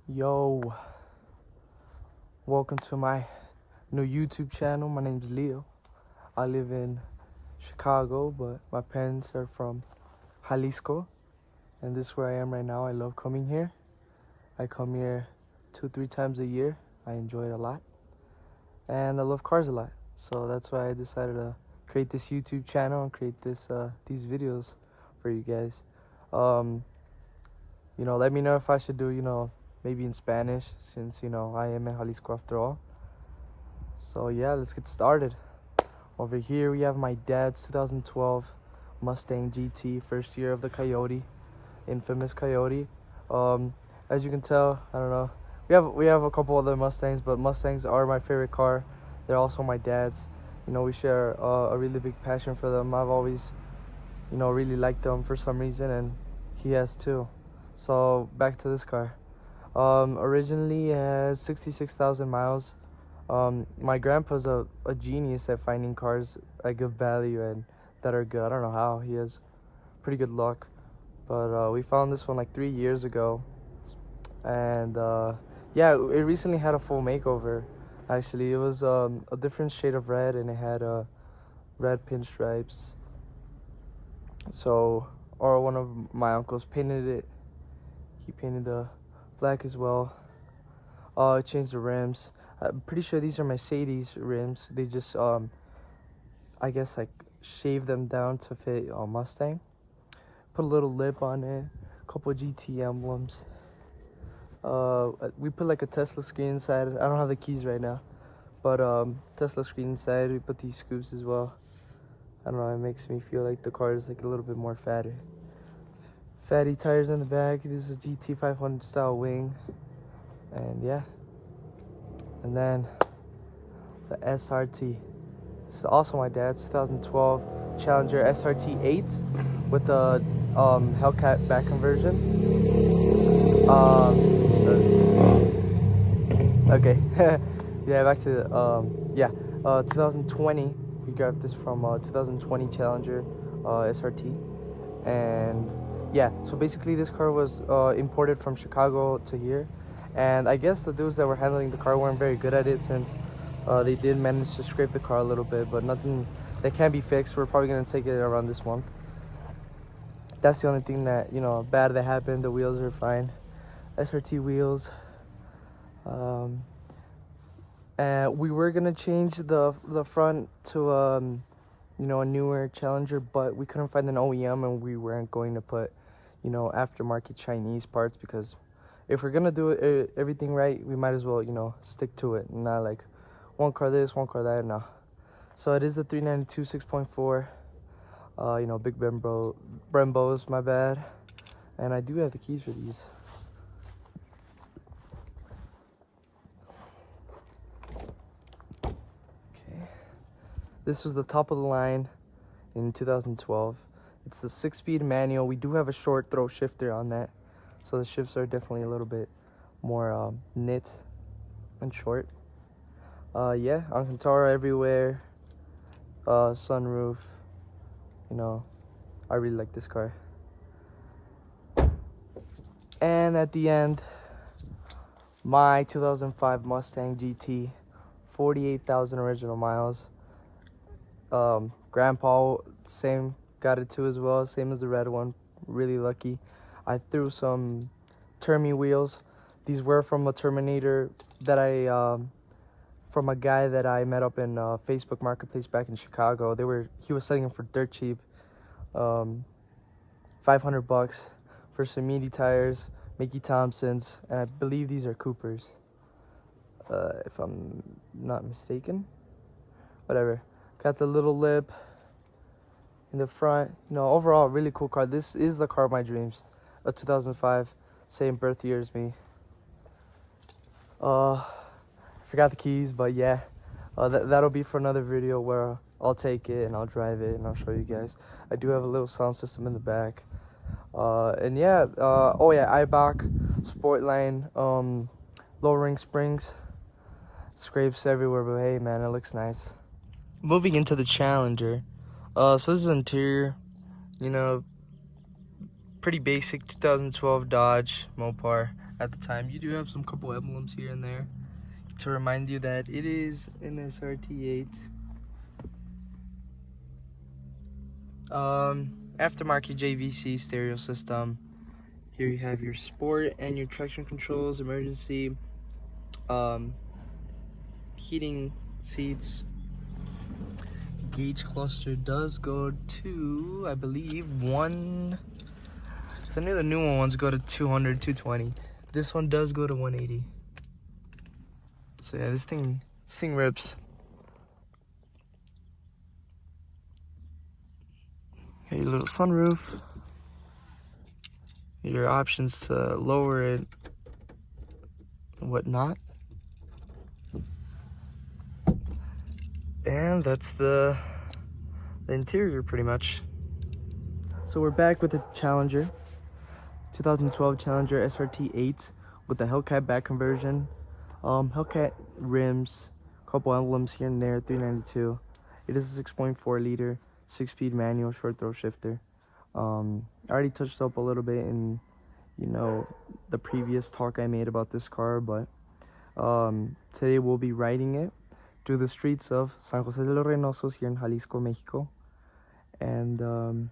Yo, welcome to my new YouTube channel. My name's Leo. I live in Chicago, but my parents are from Jalisco, and this is where I am right now. I love coming here. I come here 2-3 times a year. I enjoy it a lot, and I love cars a lot. So that's why I decided to create this YouTube channel and create these videos for you guys. Let me know if I should do, maybe in Spanish, since, I am in Jalisco after all. So yeah, let's get started. Over here we have my dad's 2012 Mustang GT, first year of the Coyote, infamous Coyote. As you can tell, I don't know, we have a couple other Mustangs, but Mustangs are my favorite car. They're also my dad's. We share a really big passion for them. I've always, really liked them for some reason, and he has too. So back to this car. Originally it has 66,000 miles. My grandpa's a genius at finding cars at good value and that are good. I don't know how. He has pretty good luck. But we found this one like 3 years ago. And yeah, it recently had a full makeover. Actually, it was a different shade of red, and it had red pinstripes. Or one of my uncles painted it. He painted the black as well. Changed the rims. I'm pretty sure these are Mercedes rims. They just I guess like shaved them down to fit a Mustang. Put a little lip on it, a couple GT emblems. We put like a Tesla screen inside. I don't have the keys right now, but Tesla screen inside. We put these scoops as well. I don't know, it makes me feel like the car is like a little bit more fatter. Fatty tires in the back. This is a GT 500 style wing, and yeah. And then the SRT. This is also my dad's 2012 Challenger SRT-8 with the hellcat back conversion. Okay. Yeah, back to 2020. We grabbed this from 2020 Challenger SRT, and yeah, so basically this car was imported from Chicago to here, and I guess the dudes that were handling the car weren't very good at it, since they did manage to scrape the car a little bit, but nothing that can be fixed. We're probably gonna take it around this month. That's the only thing that, bad that happened. The wheels are fine, SRT wheels. And we were gonna change the front to a newer Challenger, but we couldn't find an OEM, and we weren't going to put aftermarket Chinese parts, because if we're gonna do everything right, we might as well stick to it, not like one car this, one car that. No. So it is a 392 6.4 big Brembos, my bad. And I do have the keys for these. This was the top of the line in 2012. It's the 6-speed manual. We do have a short throw shifter on that, so the shifts are definitely a little bit more knit and short. Yeah, Alcantara everywhere. Sunroof. I really like this car. And at the end, my 2005 Mustang GT, 48,000 original miles. Grandpa, same, got it too as well, same as the red one. Really lucky. I threw some Termi wheels. These were from a Terminator that from a guy that I met up in Facebook Marketplace back in Chicago. He was selling them for dirt cheap, $500 for some meaty tires, Mickey Thompsons, and I believe these are Coopers, if I'm not mistaken. Whatever. Got the little lip in the front. Overall, really cool car. This is the car of my dreams. A 2005, same birth year as me. Forgot the keys, but yeah. That'll be for another video where I'll take it and I'll drive it and I'll show you guys. I do have a little sound system in the back. And yeah, Eibach, Sportline, low ring springs, scrapes everywhere, but hey man, it looks nice. Moving into the Challenger, so this is interior, pretty basic 2012 Dodge Mopar at the time. You do have some couple emblems here and there to remind you that it is an SRT-8. Aftermarket JVC stereo system. Here you have your sport and your traction controls, emergency, heating seats. Gauge cluster does go to, I believe, one. So I knew the new ones go to 200, 220. This one does go to 180. So yeah, this thing rips. Got your little sunroof. Your options to lower it and whatnot. And that's the interior pretty much. So we're back with the Challenger 2012 Challenger SRT-8 with the hellcat back conversion, hellcat rims, couple emblems here and there, 392. It is a 6.4 liter 6-speed manual short throw shifter. I already touched up a little bit in, you know, the previous talk I made about this car, but today we'll be riding it through the streets of San Jose de los Reynosos here in Jalisco, Mexico. And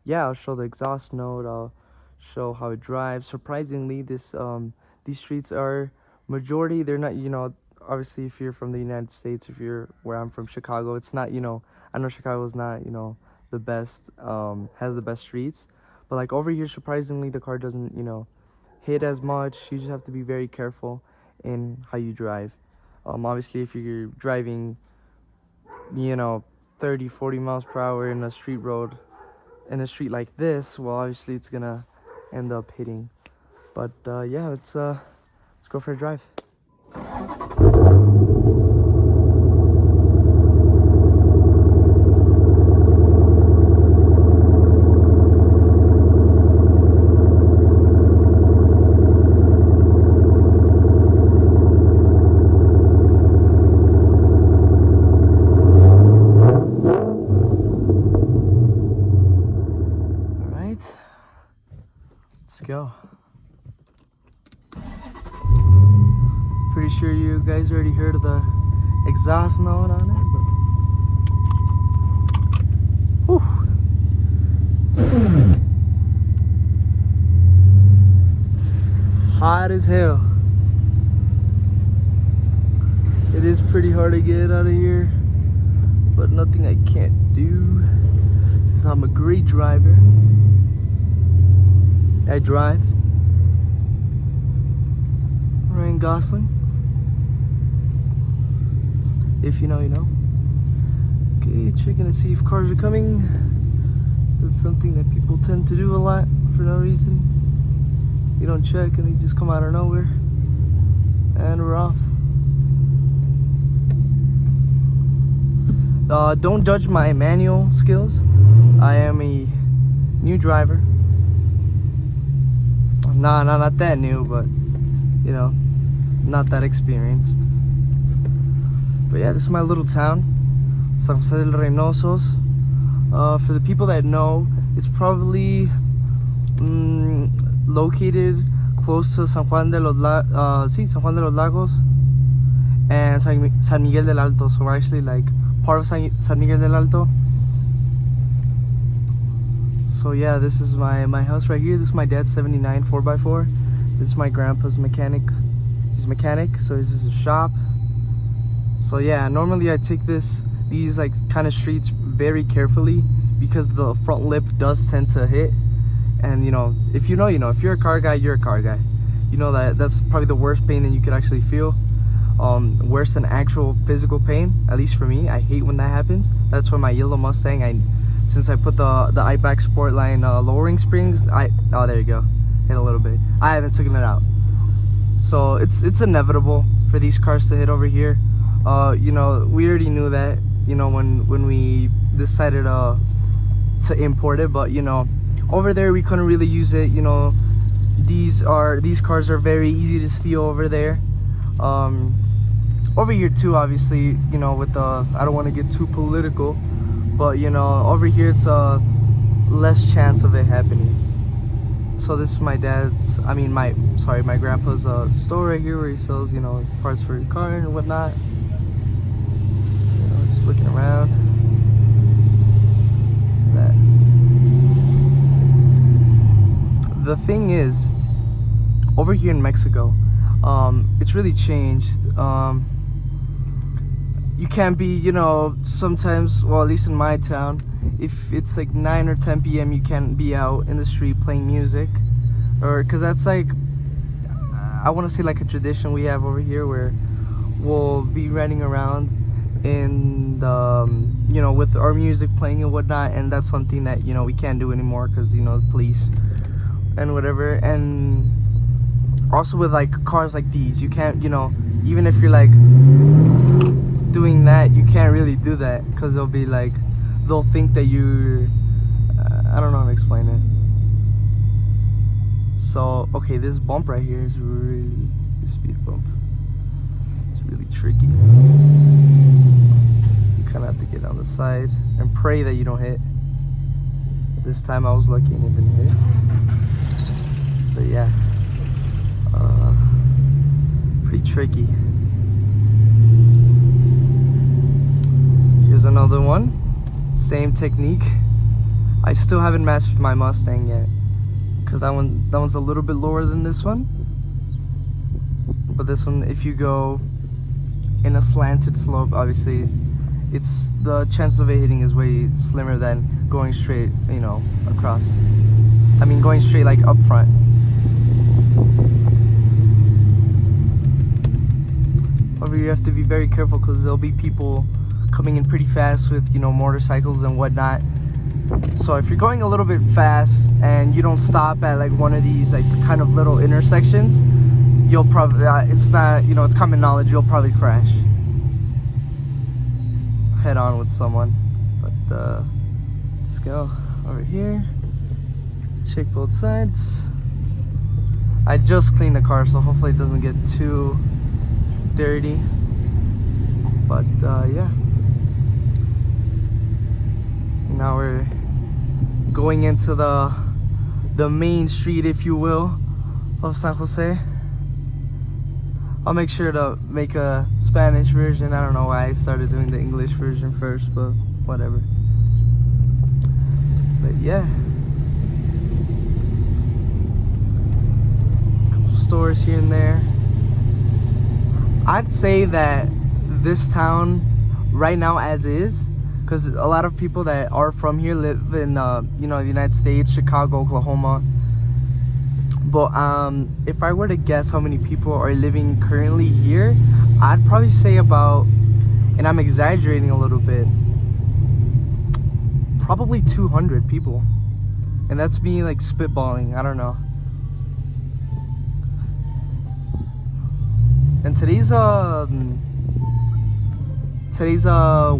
yeah, I'll show the exhaust note, I'll show how it drives. Surprisingly, these streets are majority, they're not, you know, obviously if you're from the United States, if you're where I'm from, Chicago, it's not, you know, I know Chicago's not, you know, the best, has the best streets, but like over here, surprisingly, the car doesn't, you know, hit as much. You just have to be very careful in how you drive. Obviously if you're driving, you know, 30, 40 miles per hour in a street road, in a street like this, well, obviously it's gonna end up hitting. But yeah, let's go for a drive. Go. Pretty sure you guys already heard of the exhaust note on it, but whew. Hot as hell. It is pretty hard to get out of here, but nothing I can't do since I'm a great driver. I drive. Ryan Gosling. If you know, you know. Okay, checking to see if cars are coming. That's something that people tend to do a lot for no reason. You don't check and they just come out of nowhere. And we're off. Don't judge my manual skills. I am a new driver. Nah, not that new, but you know, not that experienced. But yeah, this is my little town, San Jose de los Reynosos. For the people that know, it's probably located close to San Juan de los Lagos and San Miguel del Alto. So we're actually like part of San Miguel del Alto. So yeah, this is my house right here. This is my dad's 79 4x4. This is my grandpa's mechanic. He's a mechanic, so this is a shop. So yeah, normally I take these like kind of streets very carefully because the front lip does tend to hit. And you know, if you know, you know. If you're a car guy, you're a car guy. You know that's probably the worst pain that you could actually feel. Worse than actual physical pain, at least for me. I hate when that happens. That's why my yellow Mustang, since I put the iBack Sportline lowering springs, oh, there you go, hit a little bit. I haven't taken it out, so it's inevitable for these cars to hit over here. You know, we already knew that, you know, when we decided to import it, but you know, over there we couldn't really use it. You know, these cars are very easy to steal over there. Over here too, obviously, you know, with the, I don't want to get too political, but you know, over here it's less chance of it happening. So So this is my dad's, my grandpa's store right here where he sells, you know, parts for your car and whatnot. You know, just looking around. That. The thing is, over here in Mexico, it's really changed. You can't be, you know, sometimes, well, at least in my town, if it's like 9 or 10 p.m. you can't be out in the street playing music, or because that's like, I want to say like a tradition we have over here where we'll be running around in the, you know, with our music playing and whatnot, and that's something that, you know, we can't do anymore because, you know, the police and whatever. And also with like cars like these, you can't, you know, even if you're like doing that, you can't really do that because they'll be like, they'll think that you're I don't know how to explain it. So okay, this bump right here is really, this speed bump, it's really tricky. You kind of have to get on the side and pray that you don't hit. This time I was lucky and it didn't hit, but yeah, pretty tricky. Here's another one, same technique. I still haven't mastered my Mustang yet because that one's a little bit lower than this one. But this one, if you go in a slanted slope, obviously it's the chance of it hitting is way slimmer than going straight, you know, across. I mean going straight like up front. However, you have to be very careful because there'll be people coming in pretty fast with, you know, motorcycles and whatnot. So if you're going a little bit fast and you don't stop at like one of these like kind of little intersections, you'll probably it's not, you know, it's common knowledge, you'll probably crash head on with someone. But let's go over here, check both sides. I just cleaned the car, so hopefully it doesn't get too dirty. But yeah, now we're going into the main street, if you will, of San Jose. I'll make sure to make a Spanish version. I don't know why I started doing the English version first, but whatever. But yeah, couple stores here and there. I'd say that this town right now as is, because a lot of people that are from here live in you know, the United States, Chicago, Oklahoma. But if I were to guess how many people are living currently here, I'd probably say about, and I'm exaggerating a little bit, probably 200 people. And that's me like spitballing, I don't know. And today's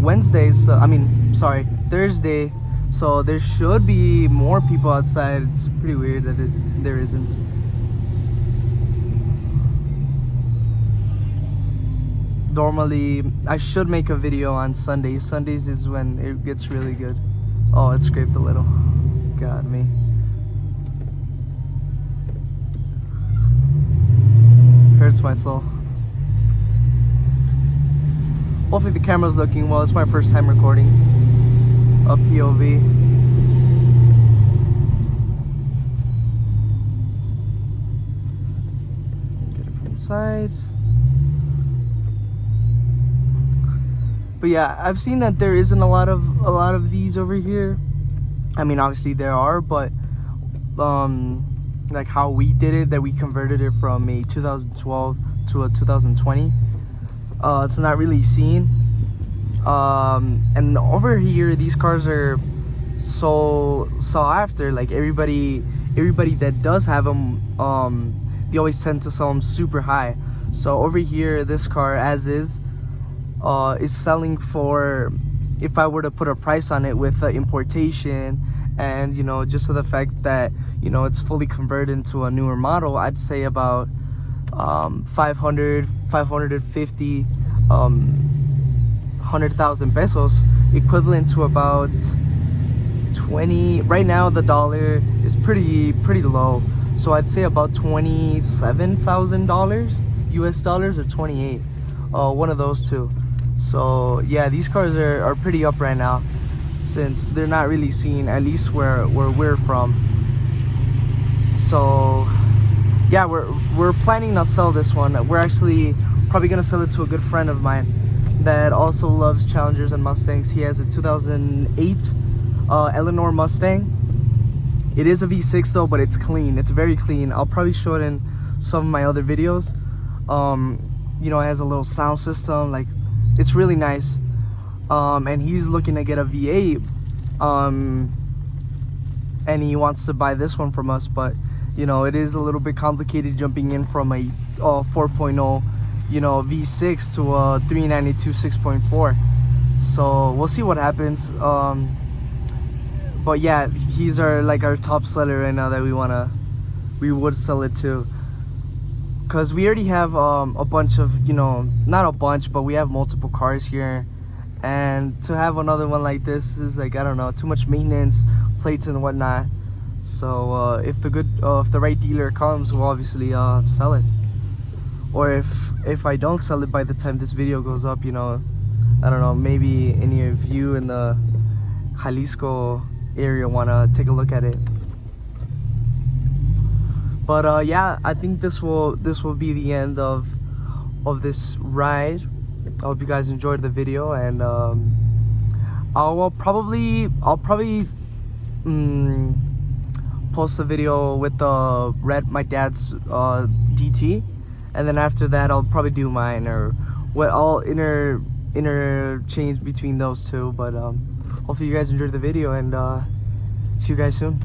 Wednesday, so Thursday, so there should be more people outside. It's pretty weird that there isn't. Normally I should make a video on Sundays. Sundays is when it gets really good. Oh, it scraped a little, got me. Hurts my soul. Hopefully the camera's looking well. It's my first time recording a POV. Get it from the side. But yeah, I've seen that there isn't a lot of these over here. I mean, obviously there are, but like how we did it, that we converted it from a 2012 to a 2020. It's not really seen. And over here these cars are so sought after. Like everybody that does have them, they always tend to sell them super high. So over here, this car as is selling for, if I were to put a price on it with the importation and, you know, just to the fact that, you know, it's fully converted into a newer model, I'd say about 500, 550, 100,000 pesos, equivalent to about 20. Right now the dollar is pretty low. So I'd say about $27,000 US dollars, or 28, one of those two. So yeah, these cars are pretty up right now, since they're not really seen, at least where we're from. So yeah, we're planning to sell this one. We're actually probably gonna sell it to a good friend of mine that also loves Challengers and Mustangs. He has a 2008 Eleanor Mustang. It is a V6 though, but it's clean. It's very clean. I'll probably show it in some of my other videos. You know, it has a little sound system. Like, it's really nice. And he's looking to get a V8. And he wants to buy this one from us, but you know, it is a little bit complicated jumping in from a 4.0, you know, V6 to a 392 6.4. So we'll see what happens. But yeah, he's our top seller right now that we would sell it to, because we already have a bunch of, you know, not a bunch, but we have multiple cars here, and to have another one like this is like, I don't know, too much maintenance, plates and whatnot. So if the right dealer comes, we'll obviously sell it. Or if I don't sell it by the time this video goes up, you know, I don't know, maybe any of you in the Jalisco area want to take a look at it. But yeah, I think this will be the end of this ride. I hope you guys enjoyed the video, and I'll probably post a video with my dad's DT, and then after that I'll probably do mine, or what I'll interchange between those two. But hopefully you guys enjoyed the video, and see you guys soon.